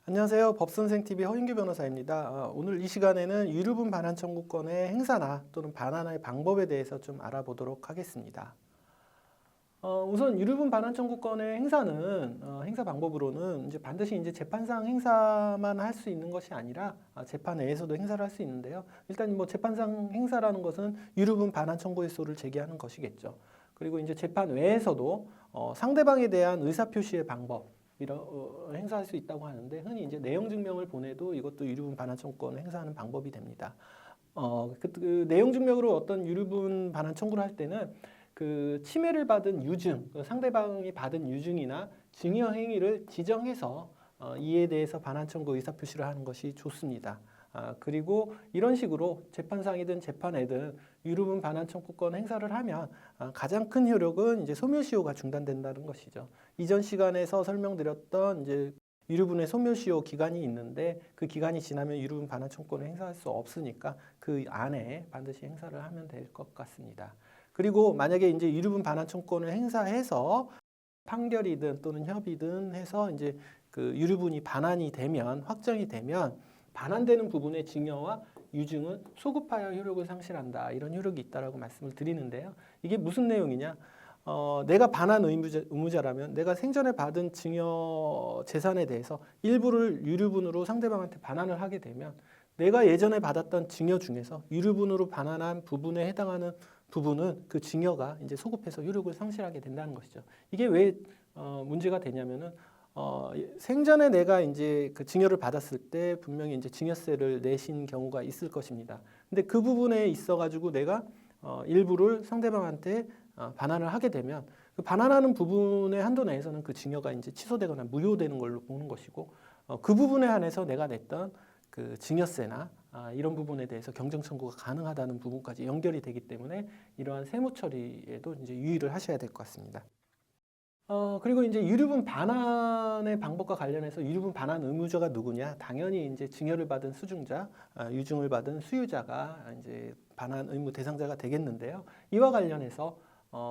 안녕하세요. 법선생TV 허인규 변호사입니다. 오늘 이 시간에는 유류분 반환 청구권의 행사나 또는 반환의 방법에 대해서 좀 알아보도록 하겠습니다. 우선 유류분 반환 청구권의 행사는 행사 방법으로는 이제 반드시 이제 재판상 행사만 할 수 있는 것이 아니라 재판 내에서도 행사를 할 수 있는데요. 일단 뭐 재판상 행사라는 것은 유류분 반환 청구의소를 제기하는 것이겠죠. 그리고 이제 재판 외에서도 상대방에 대한 의사 표시의 방법 행사할 수 있다고 하는데 흔히 이제 내용 증명을 보내도 이것도 유류분 반환 청구권을 행사하는 방법이 됩니다. 그 내용 증명으로 어떤 유류분 반환 청구를 할 때는 그 침해를 받은 유증, 그 상대방이 받은 유증이나 증여 행위를 지정해서 이에 대해서 반환 청구 의사 표시를 하는 것이 좋습니다. 그리고 이런 식으로 재판상이든 재판에든 유류분 반환 청구권 행사를 하면 가장 큰 효력은 이제 소멸시효가 중단된다는 것이죠. 이전 시간에서 설명드렸던 이제 유류분의 소멸시효 기간이 있는데 그 기간이 지나면 유류분 반환 청구권을 행사할 수 없으니까 그 안에 반드시 행사를 하면 될 것 같습니다. 그리고 만약에 이제 유류분 반환 청구권을 행사해서 판결이든 또는 협의든 해서 이제 그 유류분이 반환이 되면 확정이 되면 반환되는 부분의 증여와 유증은 소급하여 효력을 상실한다. 이런 효력이 있다라고 말씀을 드리는데요. 이게 무슨 내용이냐? 내가 반환 의무자라면 내가 생전에 받은 증여 재산에 대해서 일부를 유류분으로 상대방한테 반환을 하게 되면 내가 예전에 받았던 증여 중에서 유류분으로 반환한 부분에 해당하는 부분은 그 증여가 이제 소급해서 효력을 상실하게 된다는 것이죠. 이게 왜 문제가 되냐면은 생전에 내가 이제 그 증여를 받았을 때 분명히 이제 증여세를 내신 경우가 있을 것입니다. 근데 그 부분에 있어가지고 내가 일부를 상대방한테 반환을 하게 되면 그 반환하는 부분의 한도 내에서는 그 증여가 이제 취소되거나 무효되는 걸로 보는 것이고 그 부분에 한해서 내가 냈던 그 증여세나 이런 부분에 대해서 경정 청구가 가능하다는 부분까지 연결이 되기 때문에 이러한 세무 처리에도 이제 유의를 하셔야 될 것 같습니다. 그리고 이제 유류분 반환의 방법과 관련해서 유류분 반환 의무자가 누구냐? 당연히 이제 증여를 받은 수증자, 유증을 받은 수유자가 이제 반환 의무 대상자가 되겠는데요. 이와 관련해서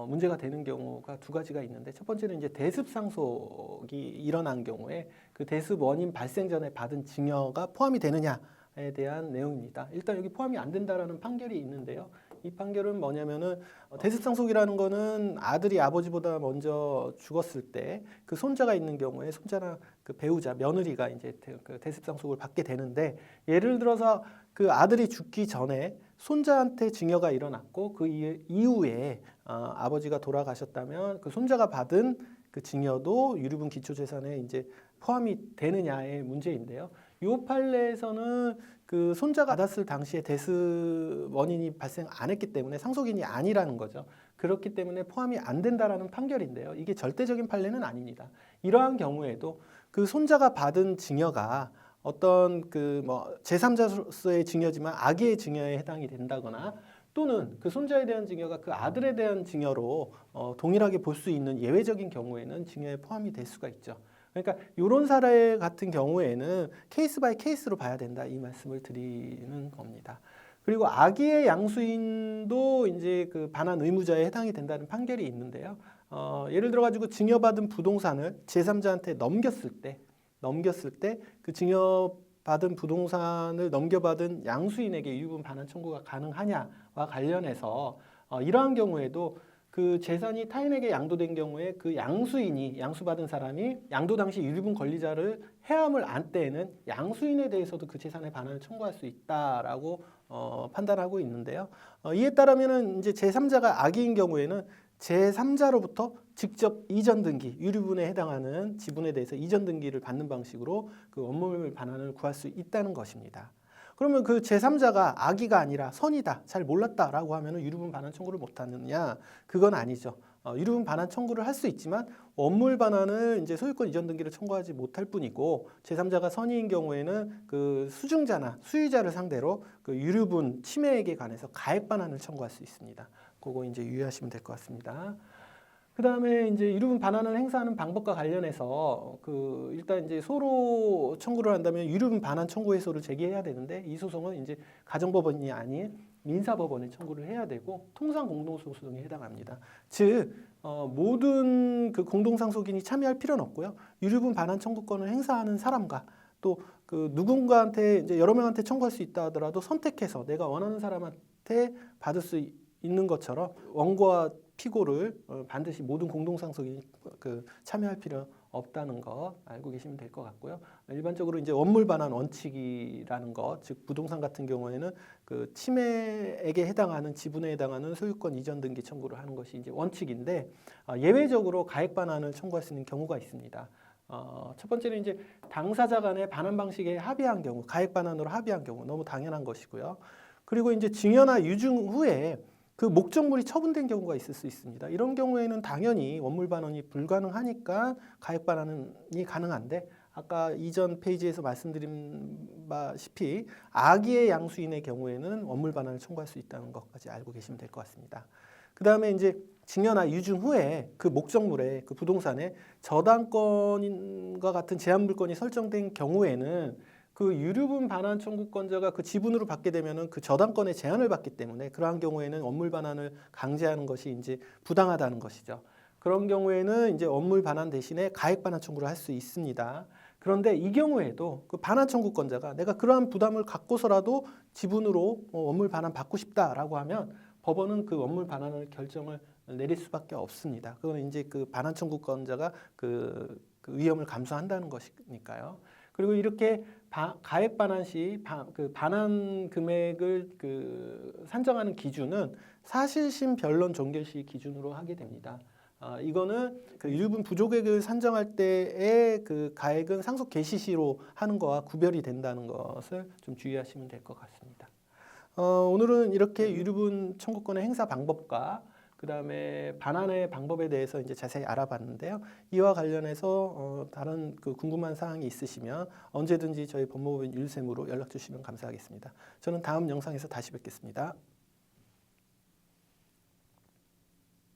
문제가 되는 경우가 두 가지가 있는데 첫 번째는 이제 대습 상속이 일어난 경우에 그 대습 원인 발생 전에 받은 증여가 포함이 되느냐에 대한 내용입니다. 일단 여기 포함이 안 된다라는 판결이 있는데요. 이 판결은 뭐냐면은 대습상속이라는 거는 아들이 아버지보다 먼저 죽었을 때 그 손자가 있는 경우에 손자나 그 배우자, 며느리가 이제 그 대습상속을 받게 되는데 예를 들어서 그 아들이 죽기 전에 손자한테 증여가 일어났고 그 이후에 아버지가 돌아가셨다면 그 손자가 받은 그 증여도 유류분 기초재산에 이제 포함이 되느냐의 문제인데요. 이 판례에서는 그 손자가 받았을 당시에 대습 원인이 발생 안 했기 때문에 상속인이 아니라는 거죠. 그렇기 때문에 포함이 안 된다라는 판결인데요. 이게 절대적인 판례는 아닙니다. 이러한 경우에도 그 손자가 받은 증여가 어떤 그 뭐 제3자로서의 증여지만 악의의 증여에 해당이 된다거나 또는 그 손자에 대한 증여가 그 아들에 대한 증여로 동일하게 볼 수 있는 예외적인 경우에는 증여에 포함이 될 수가 있죠. 그러니까 이런 사례 같은 경우에는 케이스 바이 케이스로 봐야 된다 이 말씀을 드리는 겁니다. 그리고 악의의 양수인도 이제 그 반환 의무자에 해당이 된다는 판결이 있는데요. 예를 들어 가지고 증여받은 부동산을 제3자한테 넘겼을 때 그 증여받은 부동산을 넘겨받은 양수인에게 유류분 반환 청구가 가능하냐와 관련해서 이러한 경우에도 그 재산이 타인에게 양도된 경우에 그 양수인이 양수받은 사람이 양도 당시 유류분 권리자를 해함을 안 때에는 양수인에 대해서도 그 재산의 반환을 청구할 수 있다라고 판단하고 있는데요. 이에 따르면은 이제 제3자가 악의인 경우에는 제3자로부터 직접 이전 등기, 유류분에 해당하는 지분에 대해서 이전 등기를 받는 방식으로 그 원물 반환을 구할 수 있다는 것입니다. 그러면 그 제3자가 악의가 아니라 선이다, 잘 몰랐다라고 하면 유류분 반환 청구를 못하느냐? 그건 아니죠. 유류분 반환 청구를 할 수 있지만 원물 반환을 이제 소유권 이전 등기를 청구하지 못할 뿐이고 제3자가 선의인 경우에는 그 수증자나 수유자를 상대로 그 유류분 침해액에 관해서 가액 반환을 청구할 수 있습니다. 그거 이제 유의하시면 될 것 같습니다. 그 다음에 이제 유류분 반환을 행사하는 방법과 관련해서 그 일단 이제 소로 청구를 한다면 유류분 반환 청구 해소를 제기해야 되는데 이 소송은 이제 가정법원이 아닌 민사법원에 청구를 해야 되고 통상 공동소송에 해당합니다. 즉 모든 그 공동상속인이 참여할 필요는 없고요. 유류분 반환 청구권을 행사하는 사람과 또 그 누군가한테 이제 여러 명한테 청구할 수 있다 하더라도 선택해서 내가 원하는 사람한테 받을 수 있는 것처럼 원고와 피고를 반드시 모든 공동상속인이 참여할 필요 없다는 거 알고 계시면 될 것 같고요. 일반적으로 이제 원물 반환 원칙이라는 것, 즉 부동산 같은 경우에는 그 침해액에 해당하는 지분에 해당하는 소유권 이전 등기 청구를 하는 것이 이제 원칙인데 예외적으로 가액 반환을 청구할 수 있는 경우가 있습니다. 첫 번째는 이제 당사자 간의 반환 방식에 합의한 경우, 가액 반환으로 합의한 경우 너무 당연한 것이고요. 그리고 이제 증여나 유증 후에 그 목적물이 처분된 경우가 있을 수 있습니다. 이런 경우에는 당연히 원물 반환이 불가능하니까 가액 반환이 가능한데 아까 이전 페이지에서 말씀드린 바시피 악의의 양수인의 경우에는 원물 반환을 청구할 수 있다는 것까지 알고 계시면 될 것 같습니다. 그 다음에 이제 증여나 유증 후에 그 목적물에 그 부동산에 저당권과 같은 제한 물건이 설정된 경우에는 그 유류분 반환 청구권자가 그 지분으로 받게 되면은 그 저당권의 제한을 받기 때문에 그러한 경우에는 원물 반환을 강제하는 것이 이제 부당하다는 것이죠. 그런 경우에는 이제 원물 반환 대신에 가액 반환 청구를 할 수 있습니다. 그런데 이 경우에도 그 반환 청구권자가 내가 그러한 부담을 갖고서라도 지분으로 원물 반환 받고 싶다라고 하면 법원은 그 원물 반환을 결정을 내릴 수밖에 없습니다. 그거는 이제 그 반환 청구권자가 그 위험을 감수한다는 것이니까요. 그리고 이렇게 가액 반환 시 그 반환 금액을 산정하는 기준은 사실심 변론 종결 시 기준으로 하게 됩니다. 이거는 그 유류분 부족액을 산정할 때의 그 가액은 상속 개시 시로 하는 거와 구별이 된다는 것을 좀 주의하시면 될 것 같습니다. 오늘은 이렇게 유류분 청구권의 행사 방법과 그 다음에 반환의 방법에 대해서 이제 자세히 알아봤는데요. 이와 관련해서 다른 그 궁금한 사항이 있으시면 언제든지 저희 법무법인 율쌤으로 연락 주시면 감사하겠습니다. 저는 다음 영상에서 다시 뵙겠습니다.